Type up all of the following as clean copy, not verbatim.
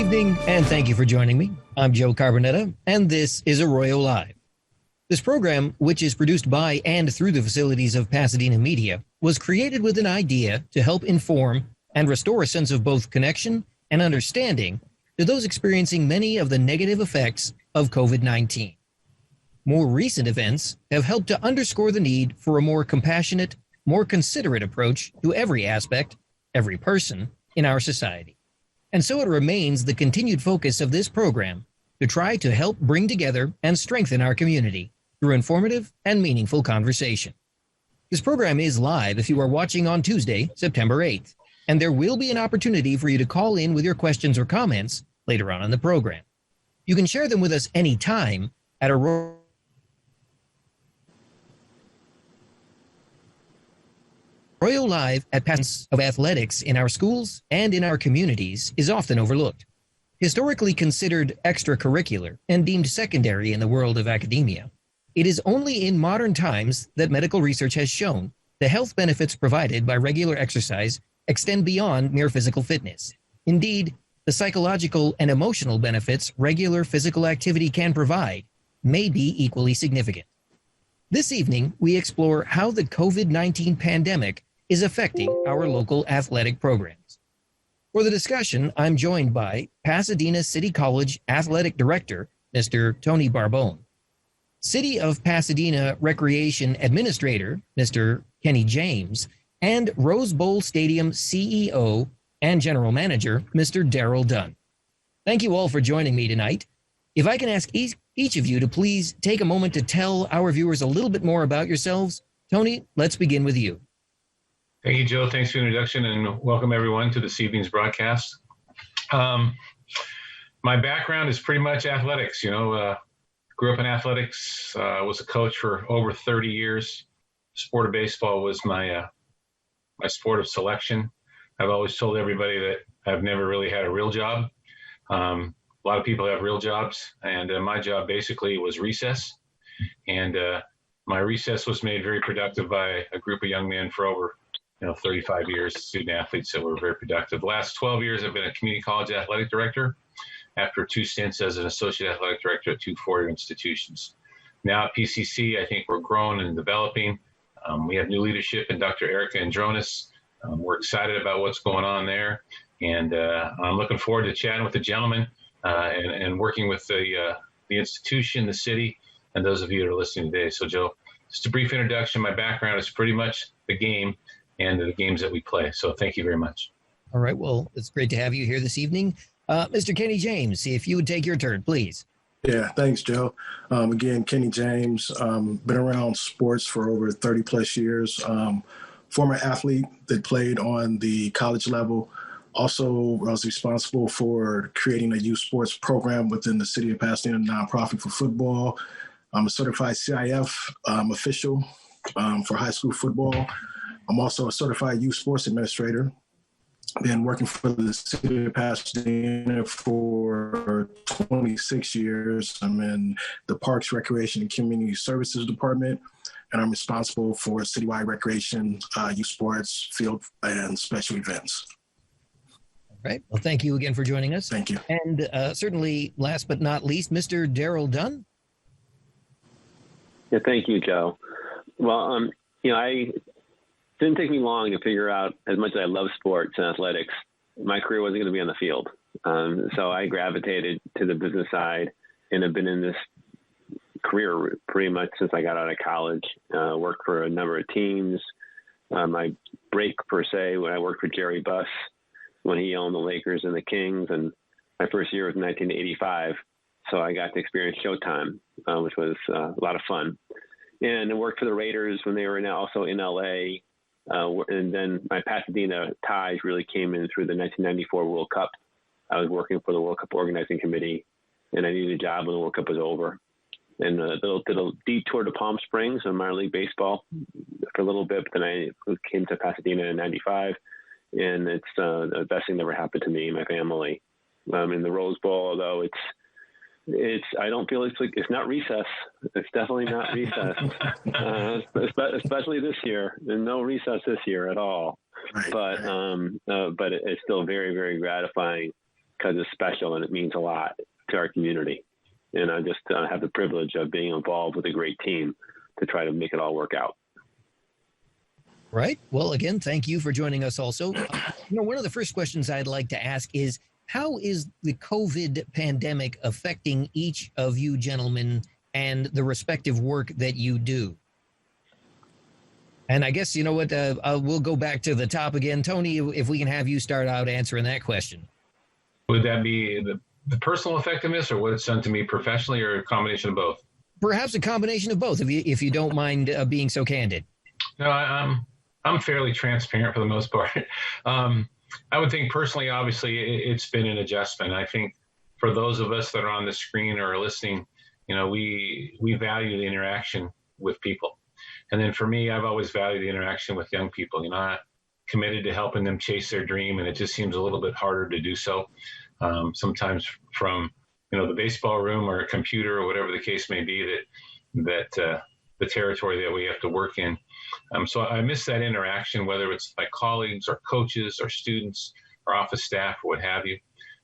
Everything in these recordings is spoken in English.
evening, and thank you for joining me. I'm Joe Carbonetta, and this is Arroyo Live. This program, which is produced by and through the facilities of Pasadena Media, was created with an idea to help inform and restore a sense of both connection and understanding to those experiencing many of the negative effects of COVID-19. More recent events have helped to underscore the need for a more compassionate, more considerate approach to every aspect, every person in our society. And so it remains the continued focus of this program to try to help bring together and strengthen our community through informative and meaningful conversation. This program is live if you are watching on Tuesday, September 8th, and there will be an opportunity for you to call in with your questions or comments later on in the program. You can share them with us anytime at Arroyo Live at Pasadena of athletics in our schools and in our communities is often overlooked. Historically considered extracurricular and deemed secondary in the world of academia, it is only in modern times that medical research has shown the health benefits provided by regular exercise extend beyond mere physical fitness. Indeed, the psychological and emotional benefits regular physical activity can provide may be equally significant. This evening, we explore how the COVID-19 pandemic is affecting our local athletic programs. For the discussion, I'm joined by Pasadena City College Athletic Director, Mr. Tony Barbone, City of Pasadena Recreation Administrator, Mr. Kenny James, and Rose Bowl Stadium CEO and General Manager, Mr. Darryl Dunn. Thank you all for joining me tonight. If I can ask each of you to please take a moment to tell our viewers a little bit more about yourselves. Tony, let's begin with you. Thank you, Joe. Thanks for the introduction, and welcome everyone to this evening's broadcast. My background is pretty much athletics. Grew up in athletics, was a coach for over 30 years. Sport of baseball was my sport of selection. I've always told everybody that I've never really had a real job. A lot of people have real jobs, and my job basically was recess. And my recess was made very productive by a group of young men for over 35 years, student athletes that were very productive. The last 12 years, I've been a community college athletic director after 2 stints as an associate athletic director at 2 four-year institutions. Now at PCC, I think we're growing and developing. We have new leadership in Dr. Erica Andronis. We're excited about what's going on there. And I'm looking forward to chatting with the gentleman and working with the institution, the city, and those of you that are listening today. So Joe, just a brief introduction. My background is pretty much the game and the games that we play. So thank you very much. All right. Well, it's great to have you here this evening. Mr. Kenny James, if you would take your turn, please. Yeah, thanks, Joe. Again, Kenny James, been around sports for over 30 plus years. Former athlete that played on the college level. Also, I was responsible for creating a youth sports program within the City of Pasadena nonprofit for football. I'm a certified CIF official for high school football. I'm also a certified youth sports administrator. Been working for the City of Pasadena for 26 years. I'm in the Parks, Recreation, and Community Services Department, and I'm responsible for citywide recreation, youth sports, field, and special events. All right. Well, thank you again for joining us. Thank you. And certainly, last but not least, Mr. Darryl Dunn. Yeah, thank you, Joe. Well, it didn't take me long to figure out, as much as I love sports and athletics, my career wasn't going to be on the field. So I gravitated to the business side and have been in this career pretty much since I got out of college. Worked for a number of teams. My break, per se, when I worked for Jerry Buss, when he owned the Lakers and the Kings, and my first year was 1985. So I got to experience Showtime, which was a lot of fun. And I worked for the Raiders when they were also in LA. And then my Pasadena ties really came in through the 1994 World Cup. I was working for the World Cup organizing committee, and I needed a job when the World Cup was over. And did a detour to Palm Springs on minor league baseball for a little bit, but then I came to Pasadena in 95, and it's the best thing that ever happened to me and my family. In the Rose Bowl, although I don't feel it's not recess. It's definitely not recess, especially this year. There's no recess this year at all. Right, but it's still very, very gratifying because it's special and it means a lot to our community. And I just have the privilege of being involved with a great team to try to make it all work out. Right. Well, again, thank you for joining us also. One of the first questions I'd like to ask is, how is the COVID pandemic affecting each of you gentlemen and the respective work that you do? And I guess, you know what, we'll go back to the top again. Tony, if we can have you start out answering that question. Would that be the personal effectiveness, or what it's done to me professionally, or a combination of both? Perhaps a combination of both, if you don't mind being so candid. No, I'm fairly transparent for the most part. I would think personally, obviously, it's been an adjustment. I think for those of us that are on the screen or are listening, we value the interaction with people. And then for me, I've always valued the interaction with young people. I'm committed to helping them chase their dream, and it just seems a little bit harder to do so. Sometimes from the baseball room or a computer or whatever the case may be, that the territory that we have to work in. So I miss that interaction, whether it's my colleagues or coaches or students or office staff or what have you.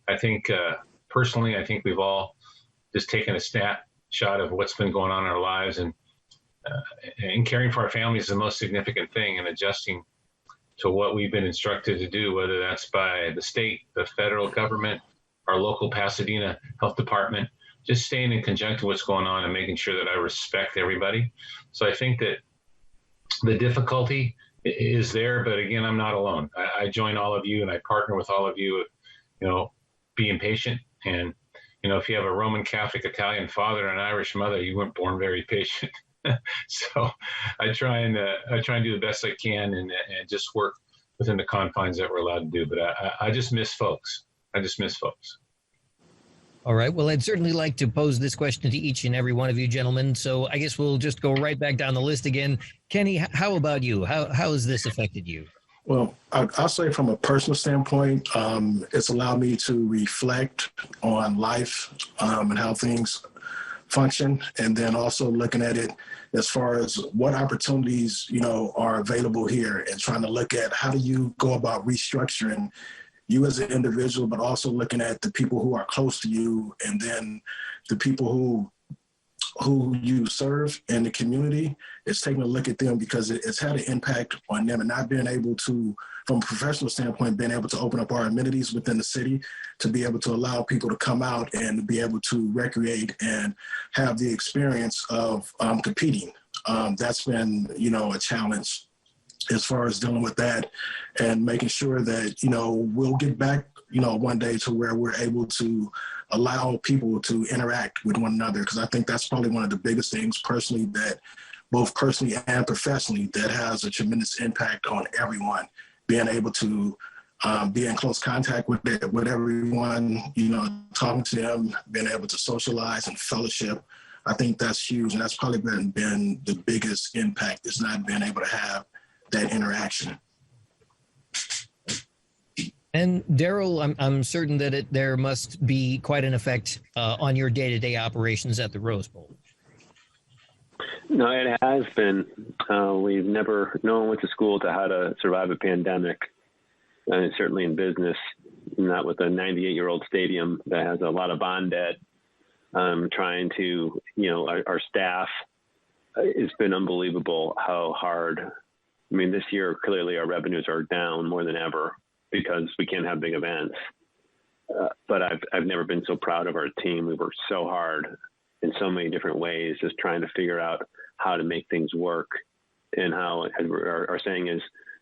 I think personally, I think we've all just taken a snapshot of what's been going on in our lives, and caring for our families is the most significant thing, and adjusting to what we've been instructed to do, whether that's by the state, the federal government, our local Pasadena Health Department, just staying in conjunction with what's going on and making sure that I respect everybody. So I think that the difficulty is there, but again, I'm not alone. I join all of you and I partner with all of you, being patient. And, if you have a Roman Catholic Italian father and an Irish mother, you weren't born very patient. So I try and do the best I can and just work within the confines that we're allowed to do. But I just miss folks. All right. Well, I'd certainly like to pose this question to each and every one of you gentlemen. So I guess we'll just go right back down the list again. Kenny, how about you? How has this affected you? Well, I'll say from a personal standpoint, it's allowed me to reflect on life and how things function, and then also looking at it as far as what opportunities, are available here, and trying to look at how do you go about restructuring you as an individual, but also looking at the people who are close to you, and then the people who you serve in the community. It's taking a look at them because it's had an impact on them, and not being able to, from a professional standpoint, being able to open up our amenities within the city to be able to allow people to come out and be able to recreate and have the experience of competing. That's been, a challenge as far as dealing with that and making sure that, we'll get back, one day to where we're able to allow people to interact with one another. Because I think that's probably one of the biggest things personally, that both personally and professionally, that has a tremendous impact on everyone, being able to be in close contact with everyone, talking to them, being able to socialize and fellowship. I think that's huge. And that's probably been the biggest impact, is not being able to have that interaction. And Darryl, I'm certain that there must be quite an effect on your day-to-day operations at the Rose Bowl. No, it has been. No one went to school to how to survive a pandemic, and certainly in business, not with a 98-year-old stadium that has a lot of bond debt. Trying to, our staff, it's been unbelievable how hard. I mean, this year, clearly our revenues are down more than ever because we can't have big events. But I've never been so proud of our team. We worked so hard in so many different ways, just trying to figure out how to make things work, and how our saying is,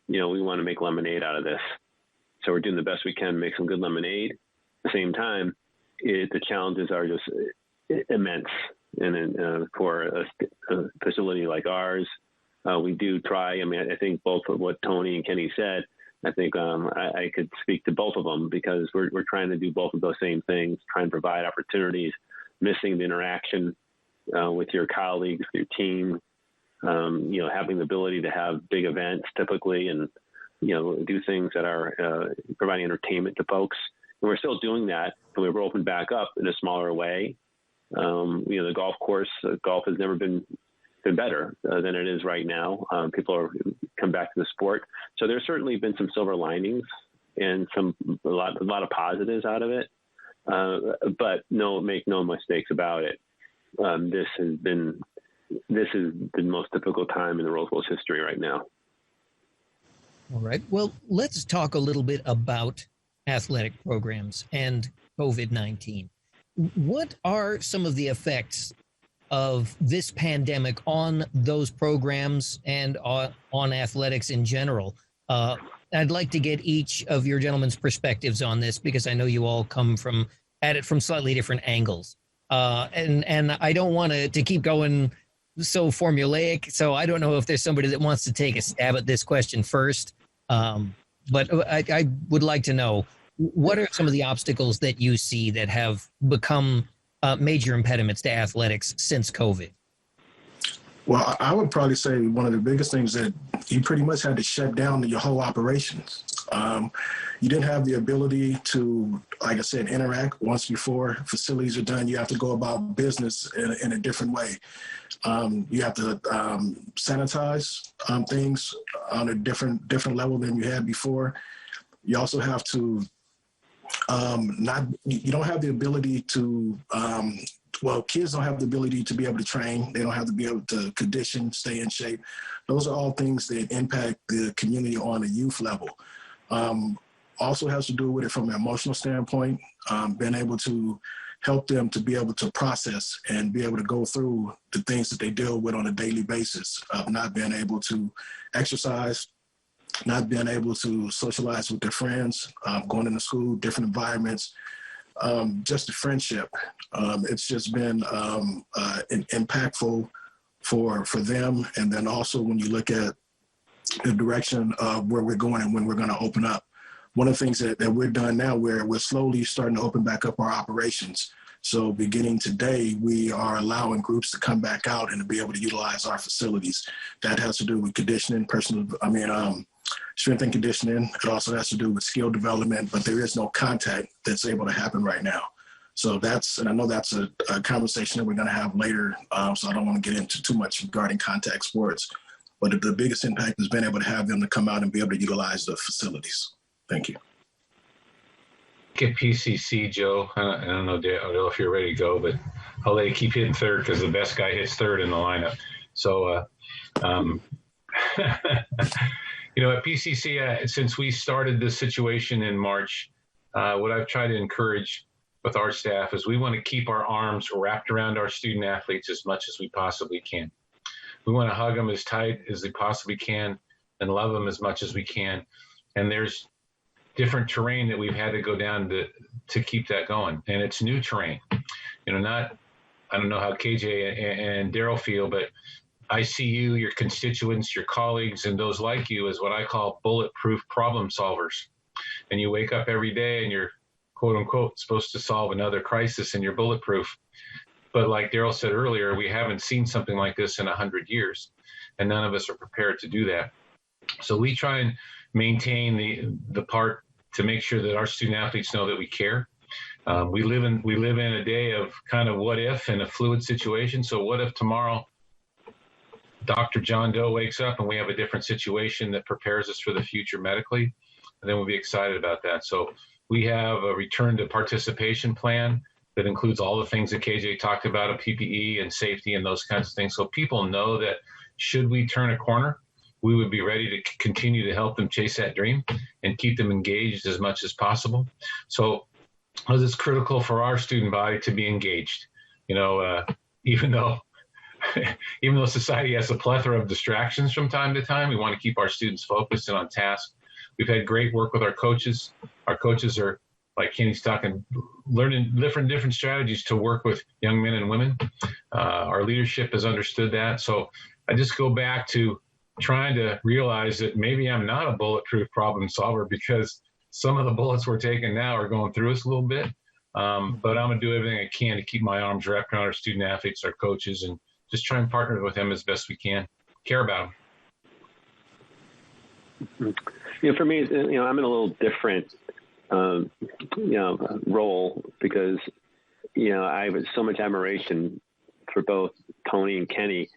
we want to make lemonade out of this. So we're doing the best we can to make some good lemonade. At the same time, the challenges are just immense. And for a facility like ours, we do try. I mean, I think both of what Tony and Kenny said, I think I could speak to both of them, because we're trying to do both of those same things, try and provide opportunities, missing the interaction with your colleagues, your team, having the ability to have big events typically, and, do things that are providing entertainment to folks. And we're still doing that, and we were opened back up in a smaller way. The golf course, golf has never been better than it is right now. People are come back to the sport. So there's certainly been some silver linings and a lot of positives out of it. But make no mistakes about it. This is the most difficult time in the Rose Bowl's history right now. All right. Well, let's talk a little bit about athletic programs and COVID-19. What are some of the effects of this pandemic on those programs and on athletics in general? I'd like to get each of your gentlemen's perspectives on this, because I know you all come at it from slightly different angles. And I don't want to keep going so formulaic, so I don't know if there's somebody that wants to take a stab at this question first. But I would like to know, what are some of the obstacles that you see that have become major impediments to athletics since COVID? Well, I would probably say one of the biggest things that you pretty much had to shut down your whole operations. You didn't have the ability to, like I said, interact. Once before facilities are done, you have to go about business in a different way. You have to sanitize things on a different level than you had before. You also have to you don't have the ability to, kids don't have the ability to be able to train. They don't have to be able to condition, stay in shape. Those are all things that impact the community on a youth level. Also has to do with it from an emotional standpoint, being able to help them to be able to process and be able to go through the things that they deal with on a daily basis, of not being able to exercise, not being able to socialize with their friends, going into school, different environments, just the friendship. It's just been impactful for them. And then also when you look at the direction of where we're going and when we're going to open up, one of the things that we're doing now, where we're slowly starting to open back up our operations. So beginning today, we are allowing groups to come back out and to be able to utilize our facilities. That has to do with conditioning, strength and conditioning. It also has to do with skill development, but there is no contact that's able to happen right now. So and I know that's a conversation that we're going to have later. So I don't want to get into too much regarding contact sports, but the biggest impact has been able to have them to come out and be able to utilize the facilities. Thank you. Get PCC, Joe. I don't know, Darryl, if you're ready to go, but I'll let you keep hitting third because the best guy hits third in the lineup. So, at PCC, since we started this situation in March, what I've tried to encourage with our staff is we want to keep our arms wrapped around our student athletes as much as we possibly can. We want to hug them as tight as we possibly can and love them as much as we can. And there's different terrain that we've had to go down to keep that going. And it's new terrain. I don't know how KJ and Darryl feel, but I see you, your constituents, your colleagues, and those like you as what I call bulletproof problem solvers. And you wake up every day and you're, quote unquote, supposed to solve another crisis and you're bulletproof. But like Darryl said earlier, we haven't seen something like this in 100 years, and none of us are prepared to do that. So we try and maintain the part to make sure that our student athletes know that we care. We live in a day of kind of what if and a fluid situation. So what if tomorrow Dr. John Doe wakes up and we have a different situation that prepares us for the future medically? And then we'll be excited about that. So we have a return to participation plan that includes all the things that KJ talked about, of PPE and safety and those kinds of things. So people know that should we turn a corner, we would be ready to continue to help them chase that dream and keep them engaged as much as possible. So it's critical for our student body to be engaged. Even though society has a plethora of distractions from time to time, we want to keep our students focused and on task. We've had great work with our coaches. Our coaches are, like Kenny's talking, learning different strategies to work with young men and women. Our leadership has understood that. So I just go back to trying to realize that maybe I'm not a bulletproof problem solver, because some of the bullets we're taking now are going through us a little bit. But I'm going to do everything I can to keep my arms wrapped around our student athletes, our coaches, and just try and partner with them as best we can, care about them. For me, I'm in a little different, role, because, I have so much admiration for both Tony and Kenny,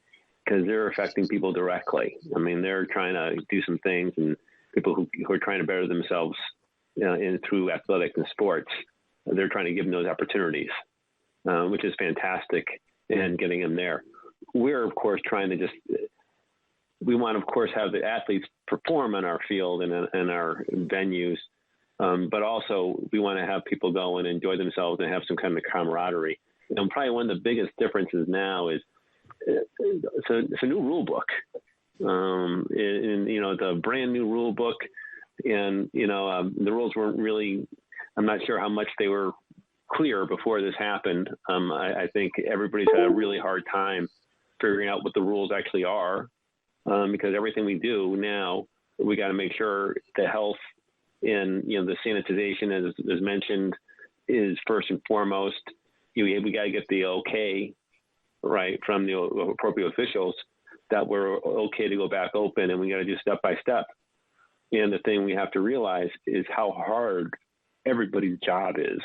because they're affecting people directly. I mean, they're trying to do some things, and people who are trying to better themselves, through athletics and sports. they're trying to give them those opportunities, which is fantastic, and getting them there. We're, of course, trying to we want to, of course, have the athletes perform on our field and our venues, but also we want to have people go and enjoy themselves and have some kind of camaraderie. And probably one of the biggest differences now is it's a new rule book. It's a brand new rule book, and the rules weren't really. I'm not sure how much they were clear before this happened. I think everybody's had a really hard time figuring out what the rules actually are, because everything we do now, we got to make sure the health and the sanitization, as mentioned, is first and foremost. We got to get the okay, right, from the appropriate officials that we're okay to go back open, and we got to do step by step. And the thing we have to realize is how hard everybody's job is,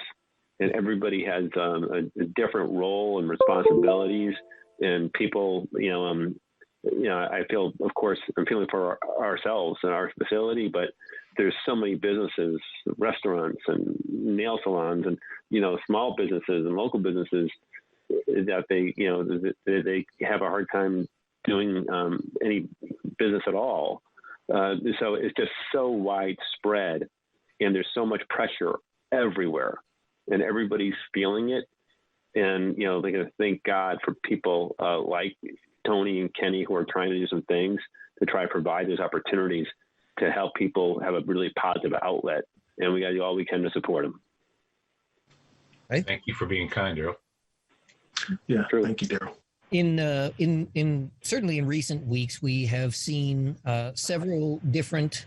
and everybody has a different role and responsibilities. And people, I feel, of course, I'm feeling for ourselves and our facility, but there's so many businesses, restaurants and nail salons, and small businesses and local businesses that they have a hard time doing any business at all. So it's just so widespread, and there's so much pressure everywhere, and everybody's feeling it. And they're going to thank God for people like Tony and Kenny who are trying to do some things to try to provide those opportunities to help people have a really positive outlet. And we got to do all we can to support them. Right. Thank you for being kind, Darryl. Yeah, True. Thank you, Darryl. In certainly in recent weeks, we have seen several different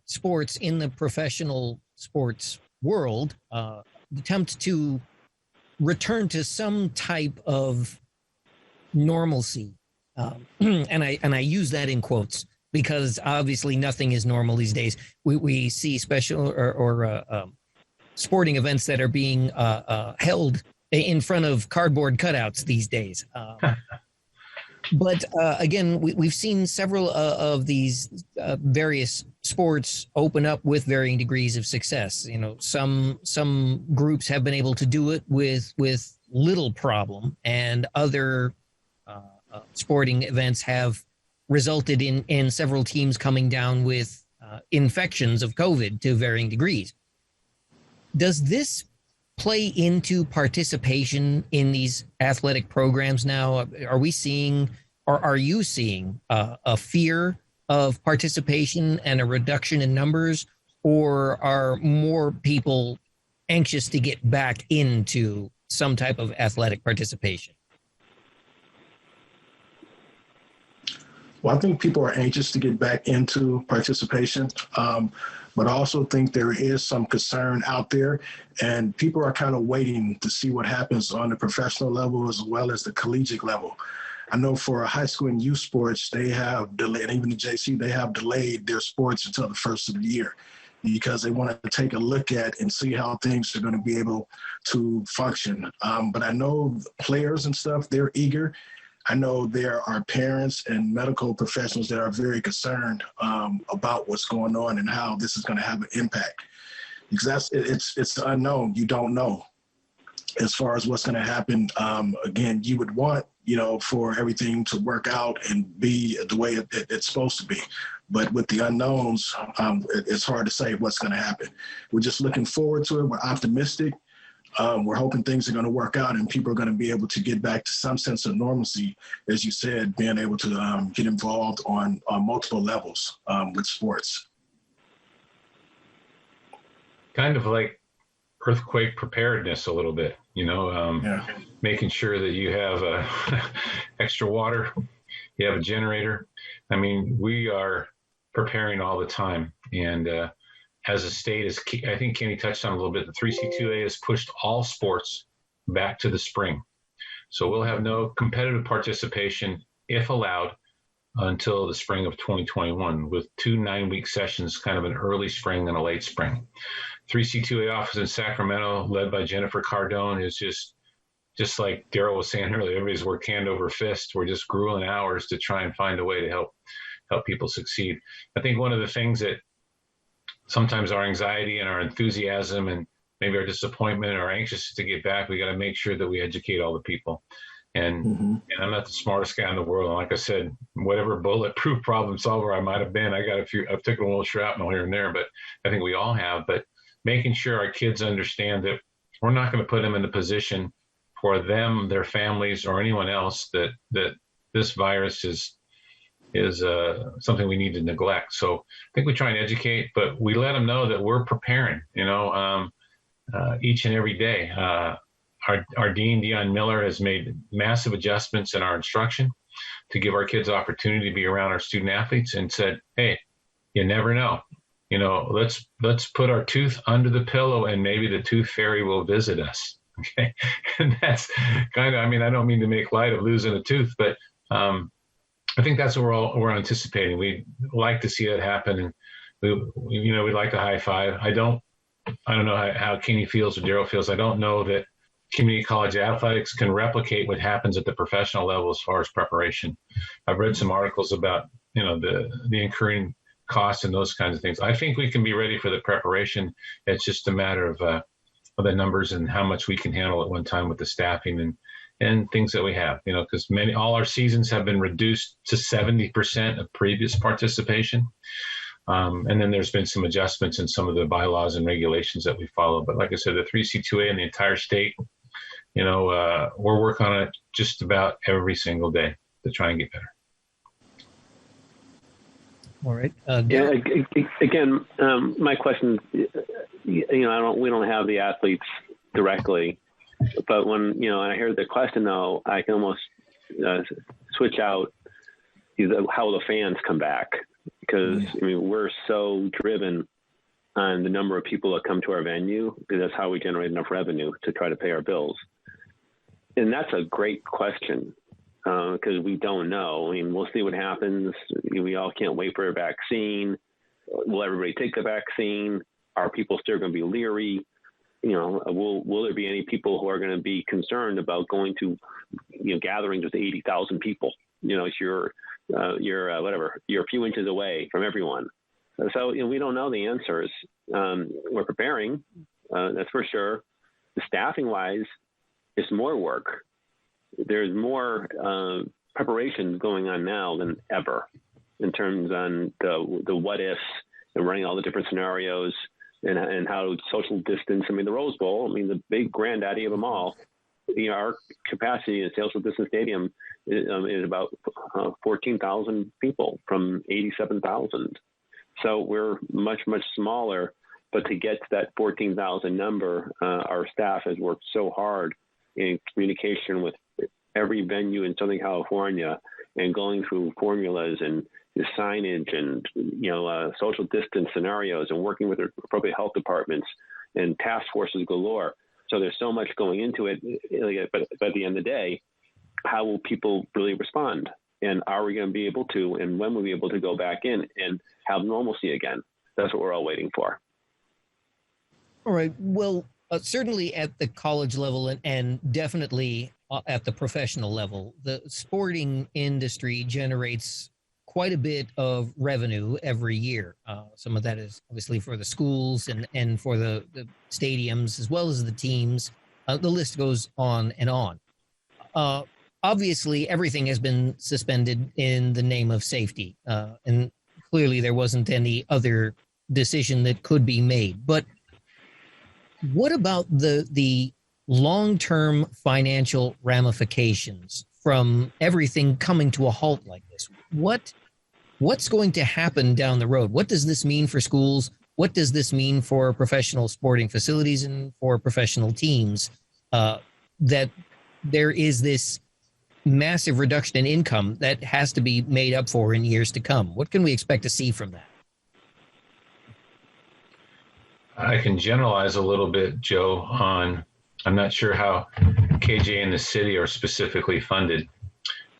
sports in the professional sports world attempt to return to some type of normalcy, and I use that in quotes because obviously nothing is normal these days. We see special or sporting events that are being held in front of cardboard cutouts these days. But again, we've seen several of these various sports open up with varying degrees of success. Some groups have been able to do it with little problem, and other sporting events have resulted in several teams coming down with infections of COVID to varying degrees. Does this play into participation in these athletic programs now? Are we seeing, or are you seeing a fear of participation and a reduction in numbers, or are more people anxious to get back into some type of athletic participation? Well, I think people are anxious to get back into participation, but I also think there is some concern out there, and people are kind of waiting to see what happens on the professional level as well as the collegiate level. I know for high school and youth sports, they have delayed, and even the JC, they have delayed their sports until the first of the year because they want to take a look at and see how things are going to be able to function. But I know players and stuff, they're eager. I know there are parents and medical professionals that are very concerned about what's going on and how this is going to have an impact. Because it's the unknown. You don't know as far as what's going to happen. Again, you would want, for everything to work out and be the way it's supposed to be. But with the unknowns, it's hard to say what's going to happen. We're just looking forward to it. We're optimistic. We're hoping things are going to work out and people are going to be able to get back to some sense of normalcy, as you said, being able to get involved on multiple levels with sports. Kind of like earthquake preparedness a little bit, making sure that you have extra water, you have a generator. I mean, we are preparing all the time. And as a state, I think Kenny touched on a little bit, the 3C2A has pushed all sports back to the spring. So we'll have no competitive participation, if allowed, until the spring of 2021, with 2 9-week sessions, kind of an early spring and a late spring. 3C2A office in Sacramento, led by Jennifer Cardone, is just like Darryl was saying earlier, everybody's worked hand over fist. We're just grueling hours to try and find a way to help people succeed. I think one of the things that sometimes our anxiety and our enthusiasm and maybe our disappointment or anxious to get back, we got to make sure that we educate all the people. And I'm not the smartest guy in the world. And like I said, whatever bulletproof problem solver I might have been, I've taken a little shrapnel here and there, but I think we all have. But making sure our kids understand that we're not going to put them in the position for them, their families, or anyone else that this virus is something we need to neglect. So I think we try and educate, but we let them know that we're preparing, each and every day. Our Dean, Dion Miller, has made massive adjustments in our instruction to give our kids opportunity to be around our student athletes, and said, hey, you never know. Let's put our tooth under the pillow and maybe the tooth fairy will visit us. Okay. And that's kind of, I don't mean to make light of losing a tooth, but I think that's what we're anticipating. We'd like to see that happen. And we'd like to high five. I don't know how Kenny feels or Darryl feels. I don't know that community college athletics can replicate what happens at the professional level as far as preparation. I've read some articles about, the incurring costs and those kinds of things. I think we can be ready for the preparation. It's just a matter of the numbers and how much we can handle at one time with the staffing and things that we have, because all our seasons have been reduced to 70% of previous participation. And then there's been some adjustments in some of the bylaws and regulations that we follow. But like I said, the 3C2A in the entire state, we're working on it just about every single day to try and get better. All right. Again, my question, we don't have the athletes directly, but when, I hear the question though, I can almost switch out how the fans come back, because we're so driven on the number of people that come to our venue, because that's how we generate enough revenue to try to pay our bills. And that's a great question, because we don't know. We'll see what happens. We all can't wait for a vaccine. Will everybody take the vaccine? Are people still going to be leery? Will there be any people who are going to be concerned about going to, gatherings with 80,000 people? You're a few inches away from everyone. So, we don't know the answers. We're preparing, that's for sure. The staffing wise, it's more work. There's more preparation going on now than ever in terms on the what ifs and running all the different scenarios and how to social distance. The Rose Bowl, the big granddaddy of them all. Our capacity in social distance stadium is about 14,000 people from 87,000. So we're much, much smaller, but to get to that 14,000 number, our staff has worked so hard in communication with every venue in Southern California and going through formulas and the signage and, social distance scenarios and working with the appropriate health departments and task forces galore. So there's so much going into it, but at the end of the day, how will people really respond? And are we going to be able to, and when will we be able to go back in and have normalcy again? That's what we're all waiting for. All right. Well, certainly at the college level and definitely at the professional level, the sporting industry generates quite a bit of revenue every year. Some of that is obviously for the schools and for the stadiums as well as the teams. The list goes on and on. Obviously, everything has been suspended in the name of safety, and clearly there wasn't any other decision that could be made. But what about the long-term financial ramifications from everything coming to a halt like this? What's going to happen down the road? What does this mean for schools? What does this mean for professional sporting facilities and for professional teams? That there is this massive reduction in income that has to be made up for in years to come. What can we expect to see from that? I can generalize a little bit, Joe, I'm not sure how KJ and the city are specifically funded.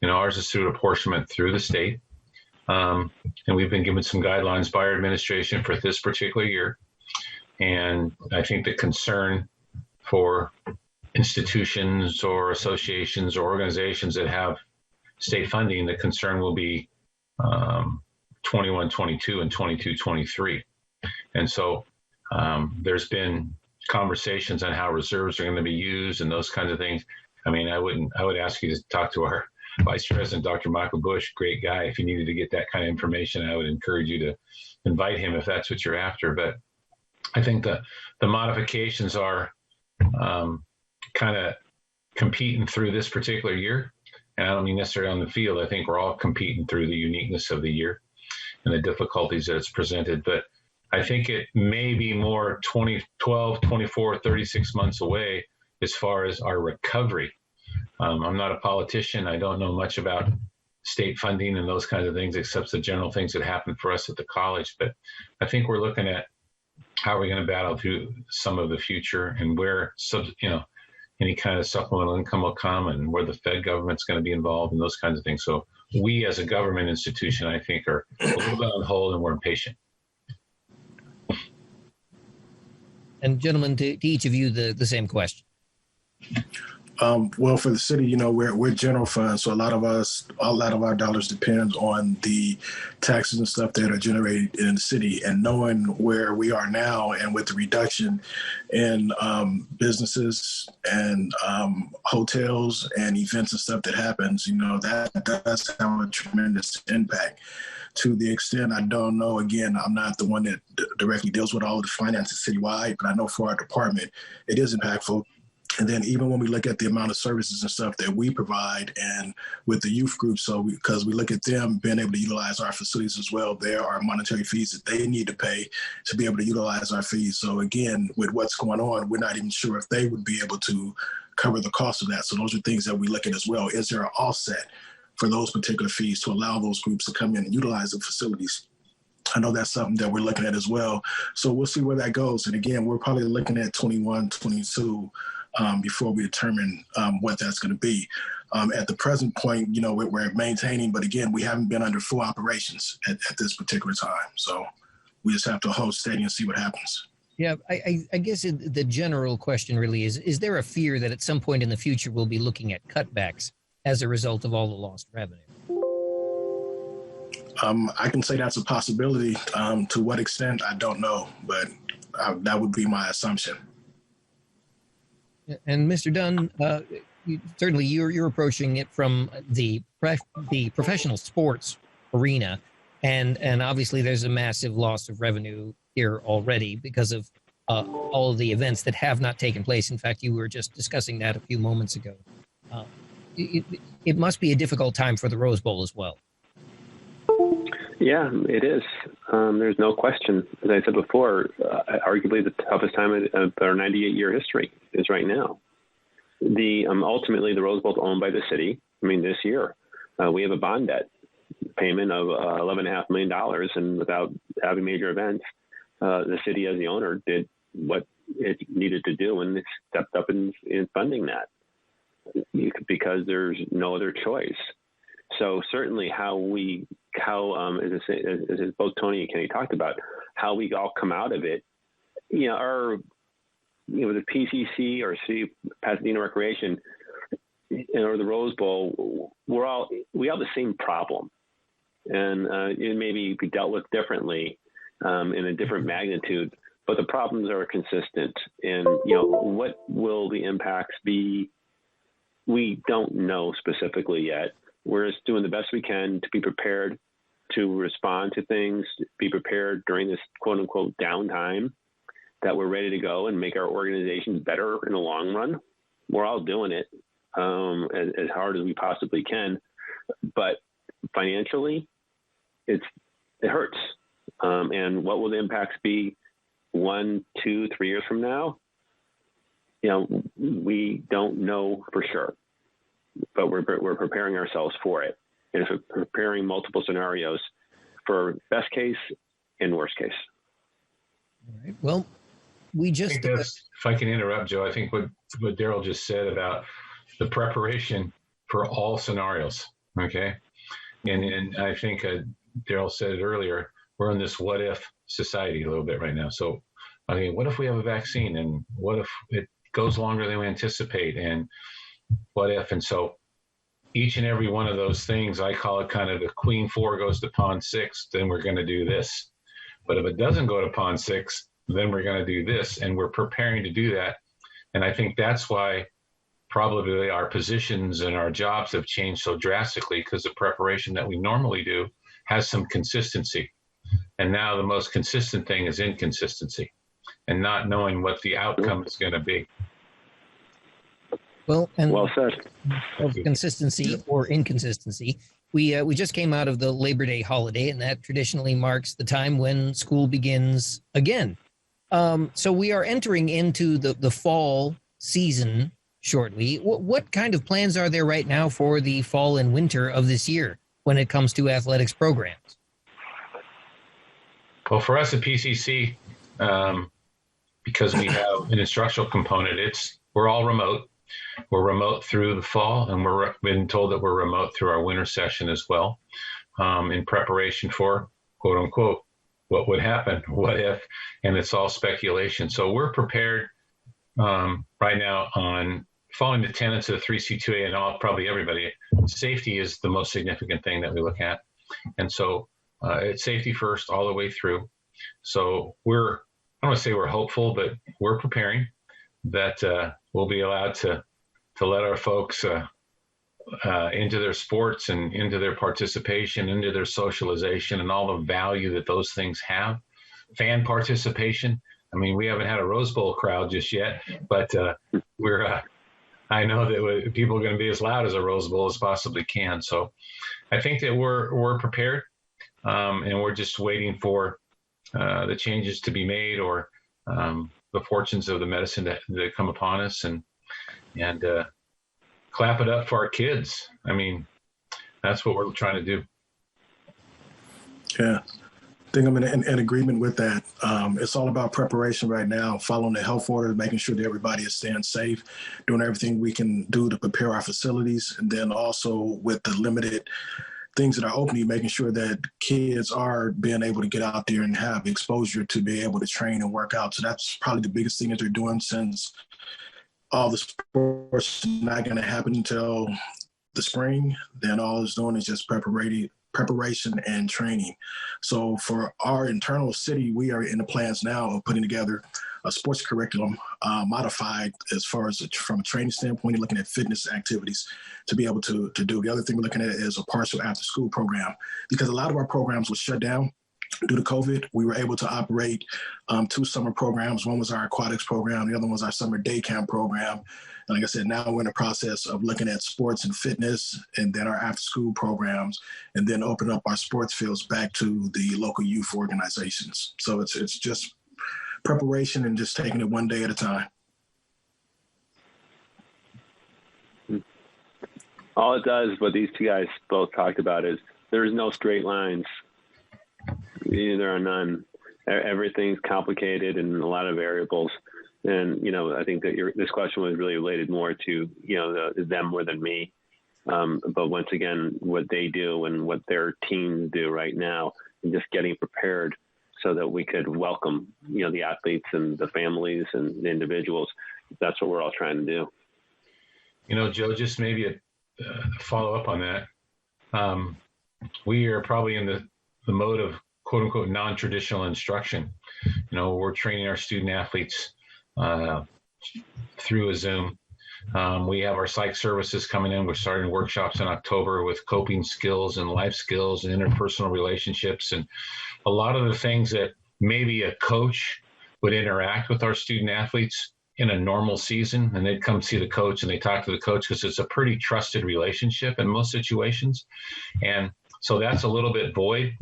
Ours is through apportionment through the state. And we've been given some guidelines by our administration for this particular year. And I think the concern for institutions or associations or organizations that have state funding, the concern will be 21-22 and 22-23. And so there's been conversations on how reserves are going to be used and those kinds of things. I mean, I would ask you to talk to our Vice President, Dr. Michael Bush, great guy. If you needed to get that kind of information, I would encourage you to invite him if that's what you're after. But I think the modifications are kind of competing through this particular year. And I don't mean necessarily on the field. I think we're all competing through the uniqueness of the year and the difficulties that it's presented. But I think it may be more 12, 24, 36 months away as far as our recovery. I'm not a politician. I don't know much about state funding and those kinds of things, except the general things that happen for us at the college. But I think we're looking at how we're going to battle through some of the future and where, any kind of supplemental income will come and where the Fed government's going to be involved and those kinds of things. So we as a government institution, I think, are a little bit on hold and we're impatient. And gentlemen, to each of you, the same question. Well, for the city, we're general fund, so a lot of our dollars depends on the taxes and stuff that are generated in the city. And knowing where we are now, and with the reduction in businesses and hotels and events and stuff that happens, that does have a tremendous impact. To the extent I don't know, again, I'm not the one that directly deals with all of the finances citywide, but I know for our department, it is impactful. And then even when we look at the amount of services and stuff that we provide and with the youth groups, because we look at them being able to utilize our facilities as well, there are monetary fees that they need to pay to be able to utilize our fees. So again, with what's going on, we're not even sure if they would be able to cover the cost of that. So those are things that we look at as well. Is there an offset for those particular fees to allow those groups to come in and utilize the facilities? I know that's something that we're looking at as well. So we'll see where that goes. And again, we're probably looking at 21, 22 before we determine what that's going to be. At the present point, we're maintaining, but again, we haven't been under full operations at this particular time. So we just have to hold steady and see what happens. Yeah, I guess the general question really is there a fear that at some point in the future we'll be looking at cutbacks as a result of all the lost revenue? I can say that's a possibility. To what extent, I don't know, but that would be my assumption. And Mr. Dunn, certainly you're approaching it from the professional sports arena, and obviously there's a massive loss of revenue here already because of all of the events that have not taken place. In fact, you were just discussing that a few moments ago. It must be a difficult time for the Rose Bowl as well. Yeah, it is. There's no question. As I said before, arguably the toughest time of our 98-year history is right now. Ultimately, the Rose Bowl is owned by the city. This year, we have a bond debt payment of $11.5 million, and without having major events, the city as the owner did what it needed to do and it stepped up in funding that because there's no other choice. So certainly as both Tony and Kenny talked about, how we all come out of it, the PCC or City Pasadena Recreation or the Rose Bowl, we have the same problem, and it may be dealt with differently in a different magnitude, but the problems are consistent. And what will the impacts be? We don't know specifically yet. We're just doing the best we can to be prepared to respond to things, be prepared during this quote unquote downtime, that we're ready to go and make our organizations better in the long run. We're all doing it as hard as we possibly can, but financially it hurts. And what will the impacts be 1, 2, 3 years from now? We don't know for sure, but we're preparing ourselves for it, and preparing multiple scenarios for best case and worst case. All right. Well, if I can interrupt, Joe, I think what Darryl just said about the preparation for all scenarios. Okay, and I think Darryl said it earlier. We're in this what if society a little bit right now. So, what if we have a vaccine, and what if it goes longer than we anticipate, and what if? And so each and every one of those things, I call it kind of the queen 4 goes to pawn 6, then we're going to do this. But if it doesn't go to pawn 6, then we're going to do this. And we're preparing to do that. And I think that's why probably our positions and our jobs have changed so drastically, because the preparation that we normally do has some consistency. And now the most consistent thing is inconsistency and not knowing what the outcome is going to be. Well, and well said. Of consistency or inconsistency, we just came out of the Labor Day holiday, and that traditionally marks the time when school begins again. So we are entering into the fall season shortly. What kind of plans are there right now for the fall and winter of this year when it comes to athletics programs? Well, for us at PCC, because we have an instructional component, we're all remote. We're remote through the fall, and we're been told that we're remote through our winter session as well, in preparation for, quote unquote, what would happen, what if, and it's all speculation. So we're prepared right now on following the tenets of the 3C2A and probably everybody. Safety is the most significant thing that we look at. And so it's safety first all the way through. So I don't want to say we're hopeful, but we're preparing that we'll be allowed to let our folks into their sports and into their participation, into their socialization, and all the value that those things have. Fan participation. I mean, we haven't had a Rose Bowl crowd just yet, but I know that people are going to be as loud as a Rose Bowl as possibly can. So I think that we're prepared, and we're just waiting for the changes to be made, or the fortunes of the medicine that come upon us, and clap it up for our kids. I mean, that's what we're trying to do. Yeah, I think I'm in agreement with that. It's all about preparation right now, following the health orders, making sure that everybody is staying safe, doing everything we can do to prepare our facilities, and then also with the limited things that are opening, making sure that kids are being able to get out there and have exposure to be able to train and work out. So that's probably the biggest thing that they're doing, since all the sports are not going to happen until the spring. Then all it's doing is just preparation and training. So for our internal city, we are in the plans now of putting together a sports curriculum modified as far as from a training standpoint, looking at fitness activities to be able to do. The other thing we're looking at is a partial after school program, because a lot of our programs were shut down due to COVID. We were able to operate 2 summer programs. One was our aquatics program. The other one was our summer day camp program. And like I said, now we're in the process of looking at sports and fitness, and then our after school programs, and then open up our sports fields back to the local youth organizations. So it's just preparation and just taking it one day at a time. All it does, what these two guys both talked about, is there's no straight lines. There are none. Everything's complicated and a lot of variables. And, I think that this question was really related more to, them more than me. But once again, what they do and what their teams do right now, and just getting prepared so that we could welcome, the athletes and the families and the individuals. That's what we're all trying to do. Joe, just maybe a follow up on that. We are probably in the mode of quote unquote non-traditional instruction. We're training our student athletes through a Zoom. We have our psych services coming in. We're starting workshops in October with coping skills and life skills and interpersonal relationships, and a lot of the things that maybe a coach would interact with our student athletes in a normal season, and they'd come see the coach and they talk to the coach because it's a pretty trusted relationship in most situations. And so that's a little bit void,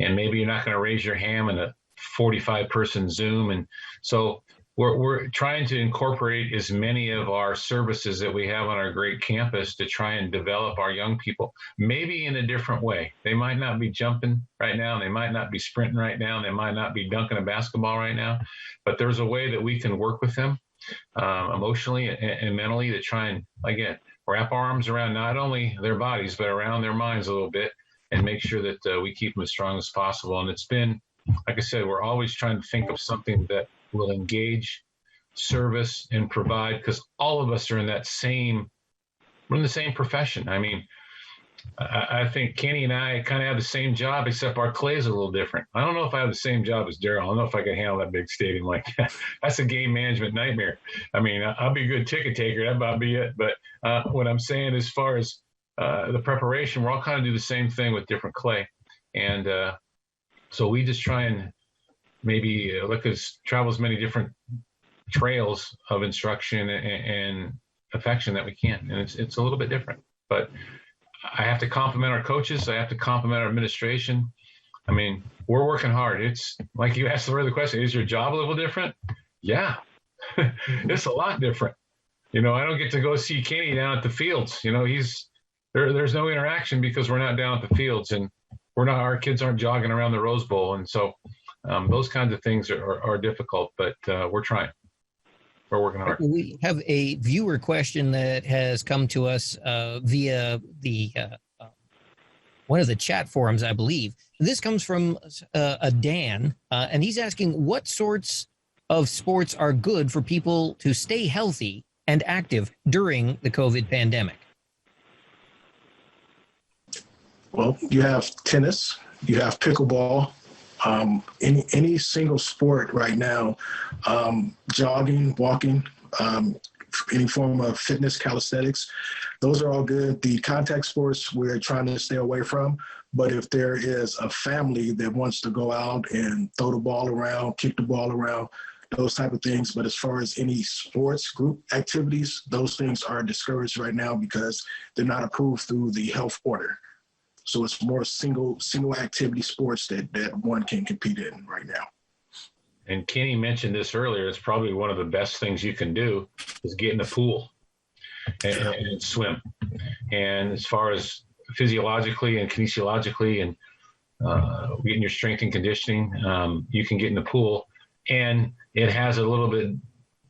and maybe you're not going to raise your hand in a 45-person Zoom. And so we're trying to incorporate as many of our services that we have on our great campus to try and develop our young people, maybe in a different way. They might not be jumping right now. They might not be sprinting right now. They might not be dunking a basketball right now, but there's a way that we can work with them emotionally and mentally to try and, again, wrap our arms around not only their bodies, but around their minds a little bit, and make sure that we keep them as strong as possible. And it's been, like I said, we're always trying to think of something that will engage, service, and provide, because all of us are in the same profession. I mean, I think Kenny and I kind of have the same job, except our clay is a little different. I don't know if I have the same job as Darryl. I don't know if I can handle that big stadium like that. That's a game management nightmare. I mean, I'll be a good ticket taker. That might be it. But what I'm saying, as far as the preparation, we're all kind of do the same thing with different clay. And so we just try and maybe travel as many different trails of instruction and affection that we can. And it's a little bit different. But I have to compliment our coaches. I have to compliment our administration. I mean, we're working hard. It's like you asked the other question, is your job a little different? Yeah, it's a lot different. I don't get to go see Kenny down at the fields. There's no interaction because we're not down at the fields, and our kids aren't jogging around the Rose Bowl. And so those kinds of things are difficult, but we're trying. We're working hard. We have a viewer question that has come to us via the one of the chat forums, I believe. This comes from a Dan, and he's asking, what sorts of sports are good for people to stay healthy and active during the COVID pandemic? Well, you have tennis, you have pickleball, any single sport right now, jogging, walking, any form of fitness, calisthenics, those are all good. The contact sports we're trying to stay away from, but if there is a family that wants to go out and throw the ball around, kick the ball around, those type of things. But as far as any sports group activities, those things are discouraged right now because they're not approved through the health order. So it's more single activity sports that one can compete in right now. And Kenny mentioned this earlier. It's probably one of the best things you can do is get in the pool and swim. And as far as physiologically and kinesiologically and getting your strength and conditioning, you can get in the pool. And it has a little bit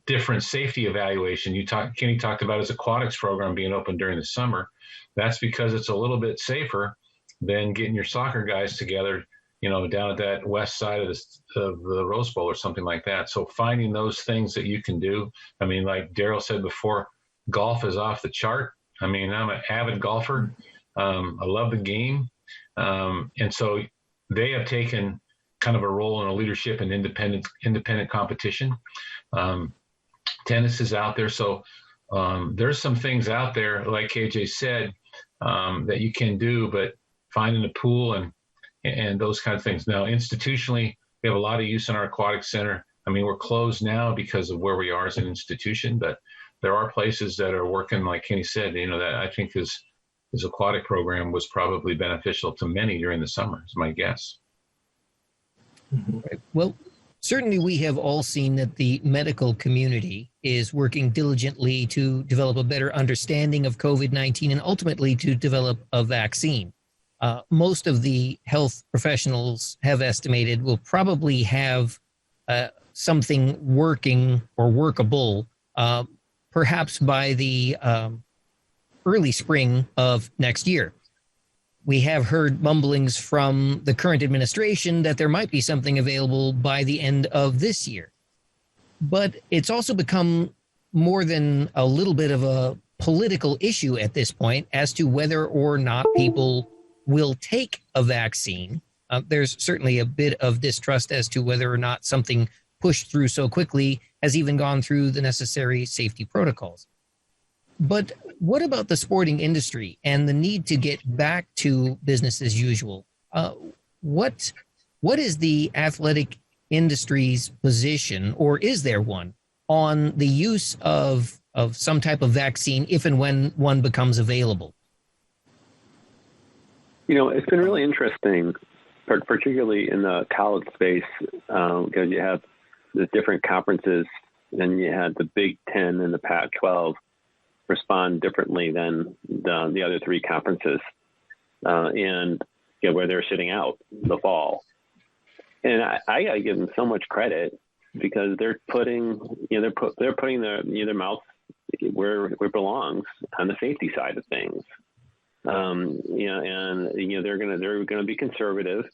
different safety evaluation. Kenny talked about his aquatics program being open during the summer. That's because it's a little bit safer than getting your soccer guys together, down at that west side of the Rose Bowl or something like that. So finding those things that you can do. I mean, like Darryl said before, golf is off the chart. I mean, I'm an avid golfer. I love the game. And so they have taken kind of a role in a leadership and independent competition. Tennis is out there. So there's some things out there, like KJ said, that you can do, but finding a pool and those kind of things. Now, institutionally, we have a lot of use in our aquatic center. I mean, we're closed now because of where we are as an institution, but there are places that are working, like Kenny said, that I think his aquatic program was probably beneficial to many during the summer, is my guess. Mm-hmm. Right. Well, certainly we have all seen that the medical community is working diligently to develop a better understanding of COVID-19 and ultimately to develop a vaccine. Most of the health professionals have estimated will probably have something working or workable perhaps by the early spring of next year. We have heard mumblings from the current administration that there might be something available by the end of this year. But it's also become more than a little bit of a political issue at this point as to whether or not people will take a vaccine. There's certainly a bit of distrust as to whether or not something pushed through so quickly has even gone through the necessary safety protocols. But what about the sporting industry and the need to get back to business as usual? What is the athletic industry's position, or is there one, on the use of some type of vaccine if and when one becomes available? It's been really interesting, particularly in the college space, because you have the different conferences, and you had the Big Ten and the Pac-12 respond differently than the other three conferences, and where they're sitting out the fall. And I got to give them so much credit because they're putting their mouth where it belongs on the safety side of things. And they're gonna be conservative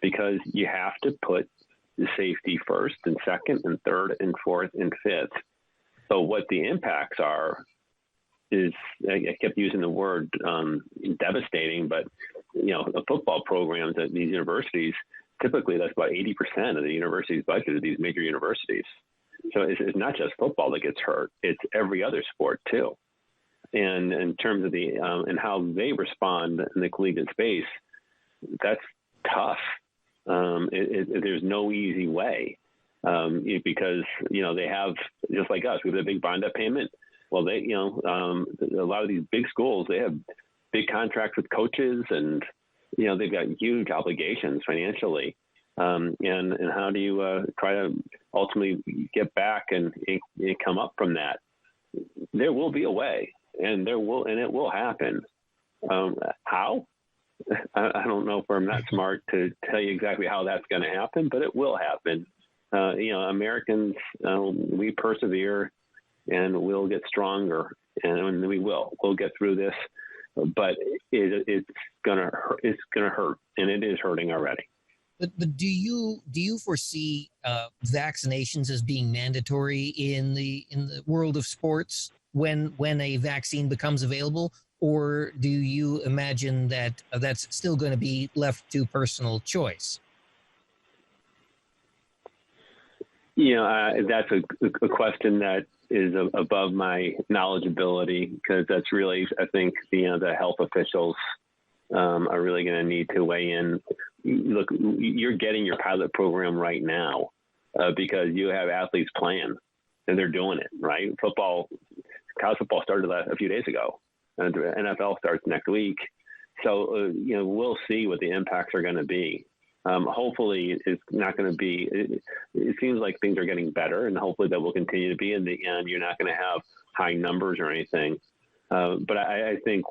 because you have to put the safety first and second and third and fourth and fifth. So what the impacts are I kept using the word devastating, but the football programs at these universities, typically that's about 80% of the university's budget of these major universities. So it's not just football that gets hurt; it's every other sport too. And in terms of the and how they respond in the collegiate space, that's tough. There's no easy way because they have, just like us, we have a big bond-up payment. Well, they a lot of these big schools, they have big contracts with coaches, and they've got huge obligations financially. And how do you try to ultimately get back and come up from that? There will be a way. And it will happen. How? I don't know if I'm not smart to tell you exactly how that's going to happen, but it will happen. Americans, we persevere, and we'll get stronger, and we'll get through this. But it's gonna hurt, and it is hurting already. But do you foresee vaccinations as being mandatory in the world of sports when a vaccine becomes available, or do you imagine that that's still going to be left to personal choice? That's a question that is above my knowledgeability, because that's really, I think, the health officials are really going to need to weigh in. Look, you're getting your pilot program right now because you have athletes playing, and they're doing it, right? College football started a few days ago, and the NFL starts next week. So, we'll see what the impacts are going to be. Hopefully it's not going to be, it seems like things are getting better, and hopefully that will continue to be. In the end, you're not going to have high numbers or anything. But I think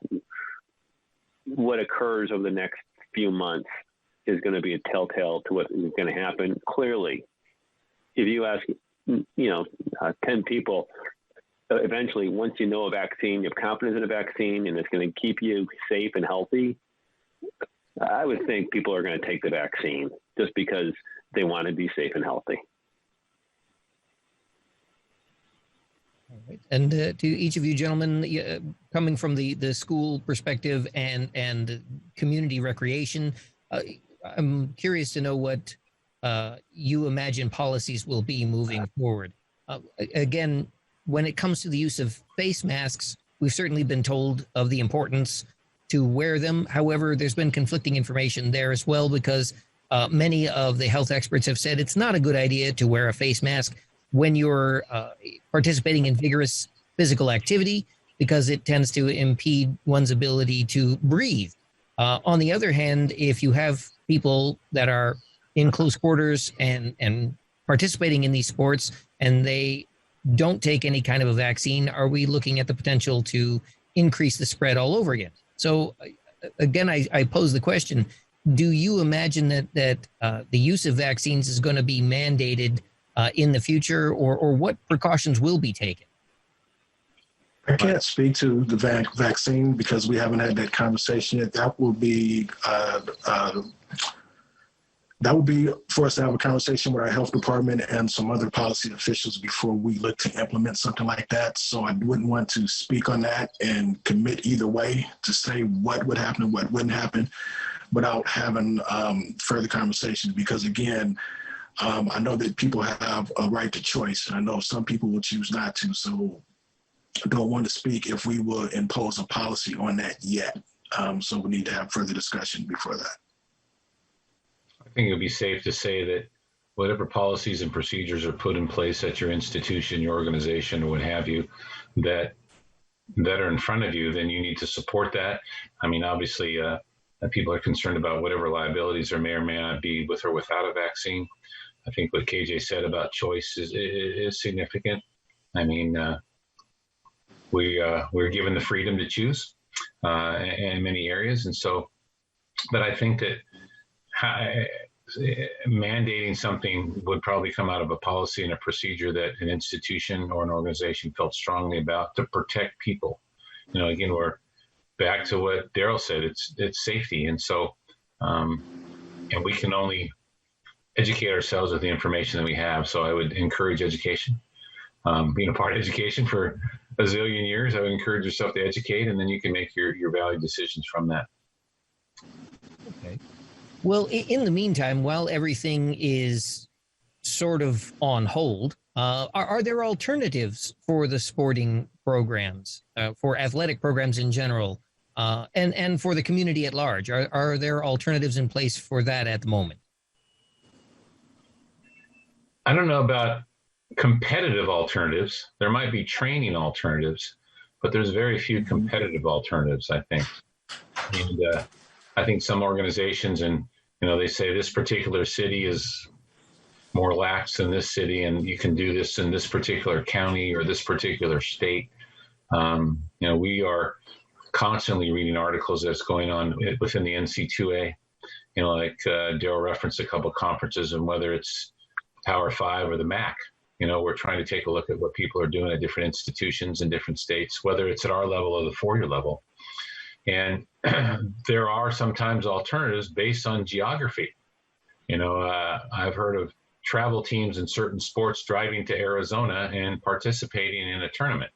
what occurs over the next few months is going to be a telltale to what is going to happen. Clearly, if you ask, 10 people, eventually, once you know a vaccine, you have confidence in a vaccine, and it's going to keep you safe and healthy, I would think people are going to take the vaccine just because they want to be safe and healthy. All right. And to each of you gentlemen, coming from the school perspective and community recreation, I'm curious to know what you imagine policies will be moving forward. Again, when it comes to the use of face masks, we've certainly been told of the importance to wear them. However, there's been conflicting information there as well, because many of the health experts have said it's not a good idea to wear a face mask when you're participating in vigorous physical activity, because it tends to impede one's ability to breathe. On the other hand, if you have people that are in close quarters and participating in these sports and they don't take any kind of a vaccine, are we looking at the potential to increase the spread all over again? So again, I pose the question, do you imagine that the use of vaccines is going to be mandated in the future, or what precautions will be taken? I can't speak to the vaccine because we haven't had that conversation yet. That will be for us to have a conversation with our health department and some other policy officials before we look to implement something like that. So I wouldn't want to speak on that and commit either way to say what would happen and what wouldn't happen without having further conversations. Because again, I know that people have a right to choice, and I know some people will choose not to. So I don't want to speak if we will impose a policy on that yet. So we need to have further discussion before that. I think it would be safe to say that whatever policies and procedures are put in place at your institution, your organization, or what have you, that are in front of you, then you need to support that. I mean, obviously, people are concerned about whatever liabilities there may or may not be with or without a vaccine. I think what KJ said about choice is significant. I mean, we're given the freedom to choose in many areas. And so, but I think that mandating something would probably come out of a policy and a procedure that an institution or an organization felt strongly about to protect people. Again, we're back to what Darryl said, it's safety. And so, and we can only educate ourselves with the information that we have. So I would encourage education, being a part of education for a zillion years. I would encourage yourself to educate, and then you can make your valued decisions from that. Okay. Well, in the meantime, while everything is sort of on hold, are there alternatives for the sporting programs, for athletic programs in general, and for the community at large? Are there alternatives in place for that at the moment? I don't know about competitive alternatives. There might be training alternatives, but there's very few competitive alternatives, I think. And I think some organizations, and they say this particular city is more lax than this city, and you can do this in this particular county or this particular state. We are constantly reading articles that's going on within the NC2A. Like Darryl referenced a couple of conferences, and whether it's Power 5 or the MAC, we're trying to take a look at what people are doing at different institutions in different states, whether it's at our level or the 4-year level. And there are sometimes alternatives based on geography. I've heard of travel teams in certain sports driving to Arizona and participating in a tournament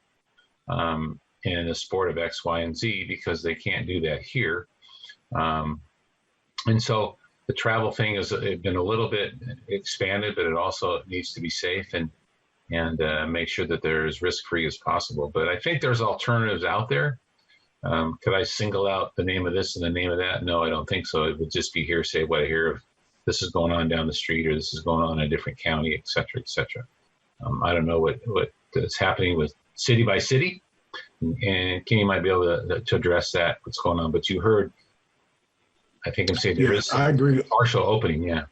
in a sport of X, Y, and Z because they can't do that here. And so the travel thing has been a little bit expanded, but it also needs to be safe and make sure that they're as risk-free as possible. But I think there's alternatives out there. Could I single out the name of this and the name of that? No, I don't think so. It would just be hearsay, what I hear of this is going on down the street or this is going on in a different county, et cetera, et cetera. I don't know what is happening with city by city. And Kenny might be able to address that, what's going on. But you heard, I think I'm saying there is I agree. Partial opening, yeah.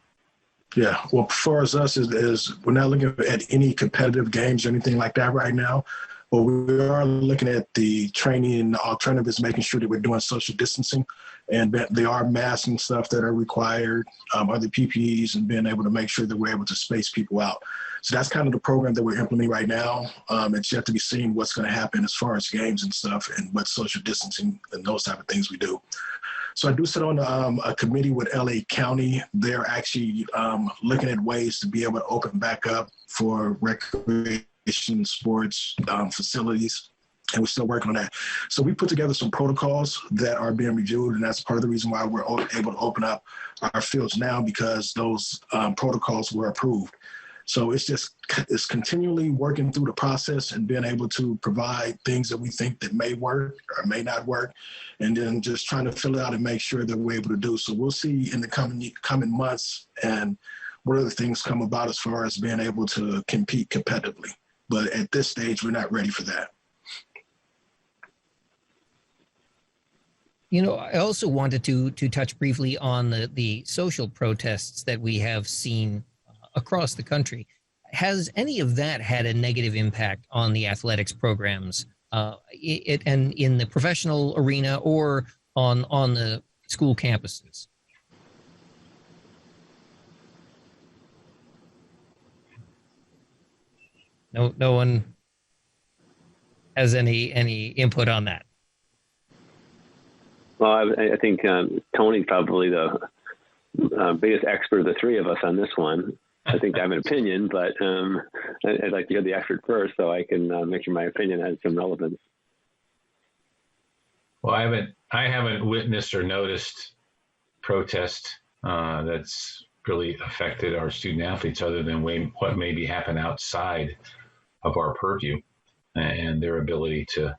Yeah, well, for us is we're not looking at any competitive games or anything like that right now. But we are looking at the training alternatives, making sure that we're doing social distancing, and there are masks and stuff that are required, other PPEs, and being able to make sure that we're able to space people out. So that's kind of the program that we're implementing right now. It's yet to be seen what's going to happen as far as games and stuff and what social distancing and those type of things we do. So I do sit on a committee with LA County. They're actually looking at ways to be able to open back up for recreation sports facilities, and we're still working on that. So we put together some protocols that are being reviewed, and that's part of the reason why we're able to open up our fields now, because those protocols were approved. So it's continually working through the process and being able to provide things that we think that may work or may not work, and then just trying to fill it out and make sure that we're able to do. So we'll see in the coming months and what other things come about as far as being able to compete competitively. But at this stage, we're not ready for that. I also wanted to touch briefly on the social protests that we have seen across the country. Has any of that had a negative impact on the athletics programs, and in the professional arena or on the school campuses? No one has any input on that. Well, I think Tony's probably the biggest expert of the three of us on this one. I think I have an opinion, but I'd like to hear the expert first so I can make sure my opinion has some relevance. Well, I haven't witnessed or noticed protest that's really affected our student athletes other than what maybe happened outside of our purview and their ability to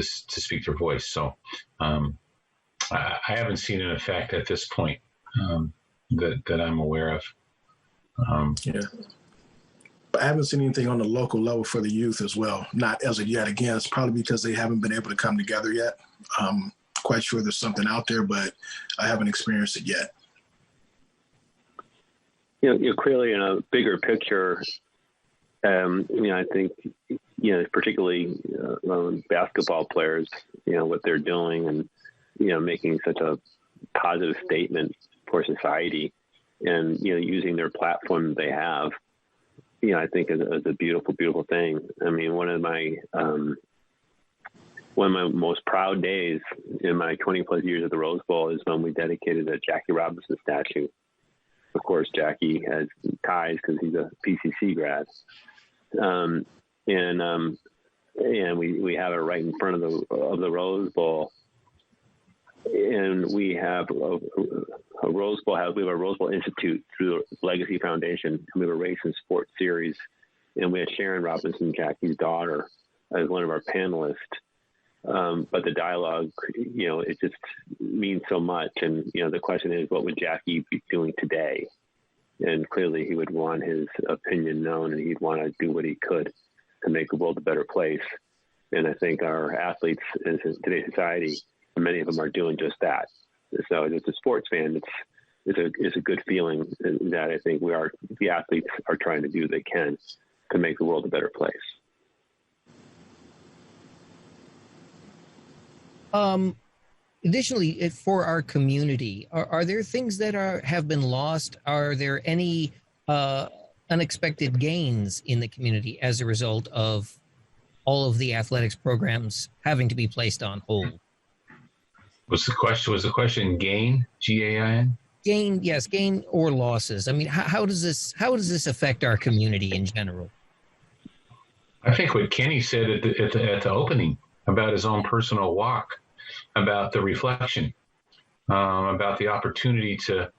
speak their voice. So I haven't seen an effect at this point that I'm aware of. Yeah. But I haven't seen anything on the local level for the youth as well. Not as of yet. Again, it's probably because they haven't been able to come together yet. Quite sure there's something out there, but I haven't experienced it yet. Clearly in a bigger picture, I think, particularly basketball players, what they're doing and, making such a positive statement for society and, using their platform they have, I think is a beautiful, beautiful thing. I mean, one of my most proud days in my 20 plus years at the Rose Bowl is when we dedicated a Jackie Robinson statue. Of course, Jackie has ties because he's a PCC grad. and we have it right in front of the Rose Bowl. And we have a Rose Bowl. We have a Rose Bowl Institute through the Legacy Foundation. And we have a race and sports series, and we had Sharon Robinson, Jackie's daughter, as one of our panelists. But the dialogue, it just means so much. And the question is, what would Jackie be doing today? And clearly, he would want his opinion known, and he'd want to do what he could to make the world a better place. And I think our athletes in today's society, many of them are doing just that. So as a sports fan, it's a good feeling that I think the athletes are trying to do what they can to make the world a better place. Additionally, for our community, are there things that have been lost? Are there any unexpected gains in the community as a result of all of the athletics programs having to be placed on hold? Was the question gain? GAIN? Gain, yes, gain or losses. I mean, how does this affect our community in general? I think what Kenny said at the opening about his own personal walk, about the reflection, about the opportunity to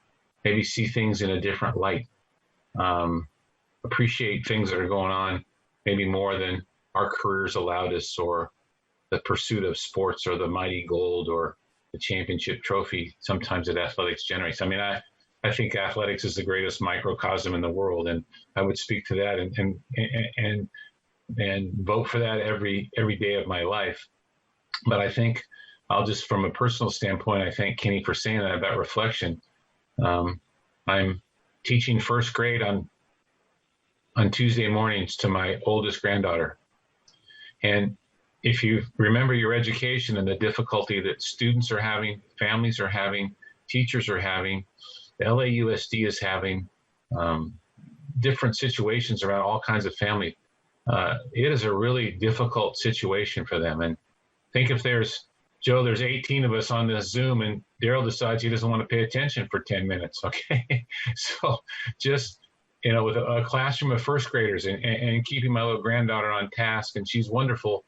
maybe see things in a different light, appreciate things that are going on maybe more than our careers allowed us, or the pursuit of sports, or the mighty gold, or the championship trophy sometimes that athletics generates. I mean, I think athletics is the greatest microcosm in the world, and I would speak to that and vote for that every day of my life. But I think I'll just, from a personal standpoint, I thank Kenny for saying that about reflection. I'm teaching first grade on Tuesday mornings to my oldest granddaughter. And if you remember your education and the difficulty that students are having, families are having, teachers are having, the LAUSD is having, different situations around all kinds of family, it is a really difficult situation for them. And think if there's 18 of us on this Zoom, and Darryl decides he doesn't want to pay attention for 10 minutes, okay? So just, with a classroom of first graders and keeping my little granddaughter on task, and she's wonderful.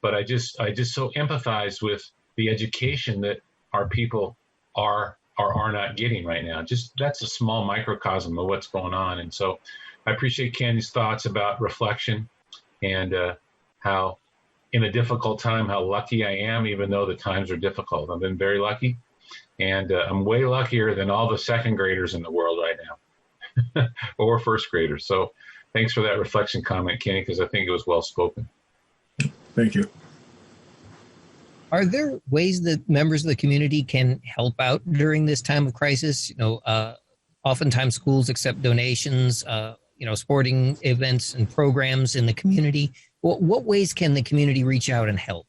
But I just so empathize with the education that our people are not getting right now. Just that's a small microcosm of what's going on. And so I appreciate Kenny's thoughts about reflection, and how in a difficult time, how lucky I am, even though the times are difficult. I've been very lucky, and I'm way luckier than all the second graders in the world right now, or first graders. So thanks for that reflection comment, Kenny, because I think it was well spoken. Thank you. Are there ways that members of the community can help out during this time of crisis? Oftentimes schools accept donations, sporting events and programs in the community. What ways can the community reach out and help?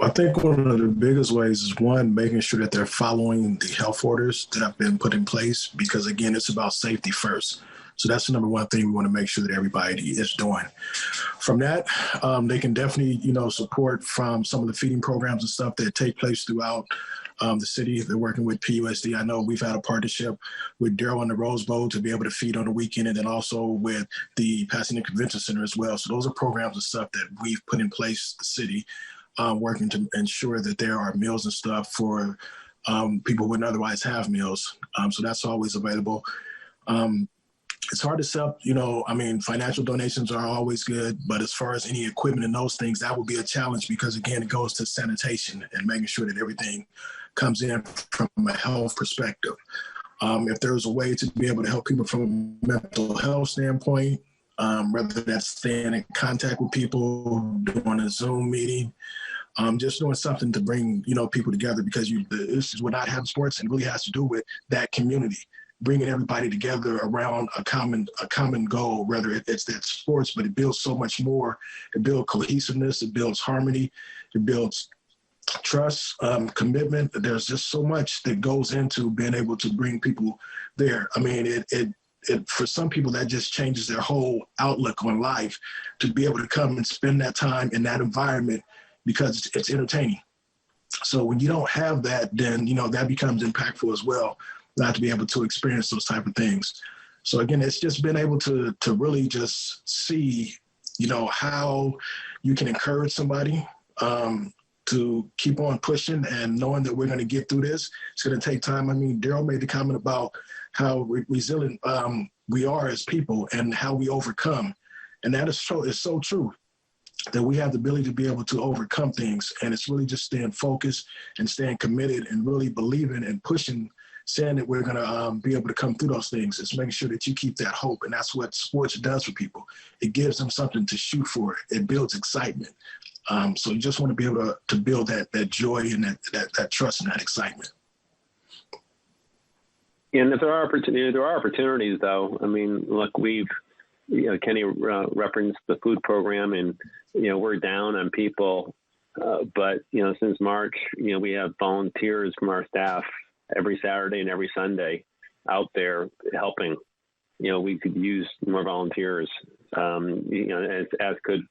I think one of the biggest ways is, one, making sure that they're following the health orders that have been put in place, because, again, it's about safety first. So that's the number one thing we want to make sure that everybody is doing. From that, they can definitely, support from some of the feeding programs and stuff that take place throughout the city. They're working with PUSD. I know we've had a partnership with Darryl and the Rose Bowl to be able to feed on the weekend, and then also with the Pasadena Convention Center as well. So those are programs and stuff that we've put in place, the city, working to ensure that there are meals and stuff for people who wouldn't otherwise have meals. So that's always available. It's hard to sell, financial donations are always good, but as far as any equipment and those things, that would be a challenge, because, again, it goes to sanitation and making sure that everything comes in from a health perspective. If there's a way to be able to help people from a mental health standpoint, whether that's staying in contact with people, doing a Zoom meeting, just doing something to bring, people together, because this is what not having sports, and really has to do with that community, bringing everybody together around a common goal, whether it's that sports, but it builds so much more. It builds cohesiveness, it builds harmony, it builds trust, commitment. There's just so much that goes into being able to bring people there. I mean, it for some people, that just changes their whole outlook on life, to be able to come and spend that time in that environment, because it's entertaining. So when you don't have that, then, that becomes impactful as well, not to be able to experience those type of things. So again, it's just been able to really just see, how you can encourage somebody to keep on pushing and knowing that we're going to get through this. It's going to take time. I mean, Darryl made the comment about how resilient we are as people and how we overcome. And that is so true, that we have the ability to be able to overcome things. And it's really just staying focused and staying committed and really believing and pushing, saying that we're going to be able to come through those things. It's making sure that you keep that hope. And that's what sports does for people. It gives them something to shoot for. It builds excitement. So you just want to be able to build that joy and that trust and that excitement. And if there are opportunities, though. I mean, look, Kenny referenced the food program, and we're down on people, but since March, we have volunteers from our staff every Saturday and every Sunday out there helping. We could use more volunteers, as could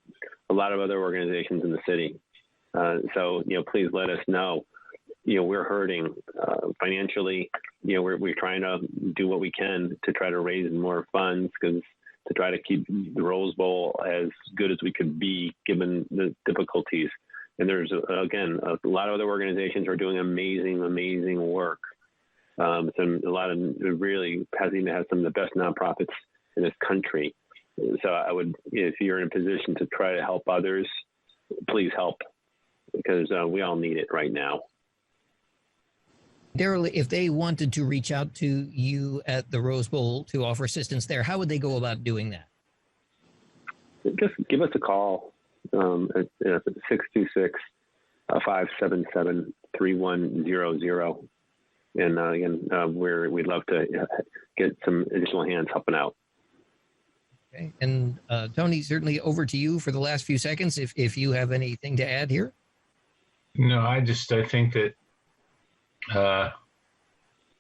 a lot of other organizations in the city. So please let us know. We're hurting financially. We're trying to do what we can to try to raise more funds, because to try to keep the Rose Bowl as good as we could be given the difficulties. And there's, again, a lot of other organizations are doing amazing work. So a lot of Pasadena has some of the best nonprofits in this country. So I would, if you're in a position to try to help others, please help, because we all need it right now. Darryl, if they wanted to reach out to you at the Rose Bowl to offer assistance there, how would they go about doing that? Just give us a call at 626-577-3100. And again, we'd love to get some additional hands helping out. Okay. And Tony, certainly over to you for the last few seconds, if you have anything to add here. No, I think that,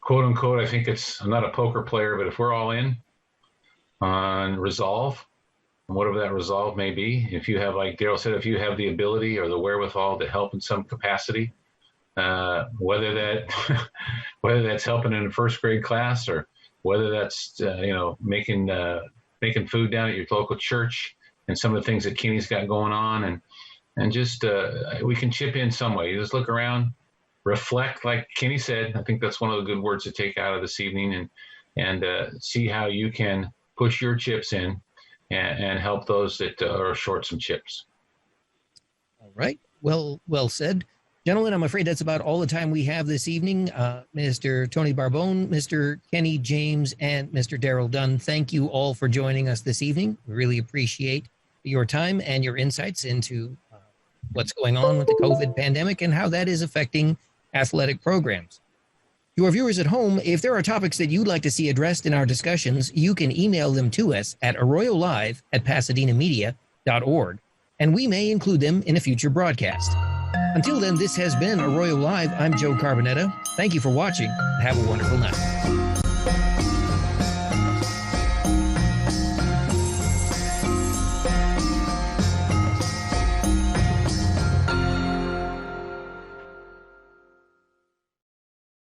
quote unquote, I think I'm not a poker player, but if we're all in on resolve, whatever that resolve may be, if you have, like Darryl said, if you have the ability or the wherewithal to help in some capacity, whether that's helping in a first grade class, or whether that's making food down at your local church, and some of the things that Kenny's got going on, and just we can chip in some way. You just look around, reflect, like Kenny said. I think that's one of the good words to take out of this evening, and see how you can push your chips in and help those that are short some chips. All right. Well said. Gentlemen, I'm afraid that's about all the time we have this evening. Mr. Tony Barbone, Mr. Kenny James, and Mr. Darryl Dunn, thank you all for joining us this evening. We really appreciate your time and your insights into what's going on with the COVID pandemic and how that is affecting athletic programs. To our viewers at home, if there are topics that you'd like to see addressed in our discussions, you can email them to us at arroyolive@pasadenamedia.org, and we may include them in a future broadcast. Until then, this has been Arroyo Live. I'm Joe Carbonetta. Thank you for watching. Have a wonderful night.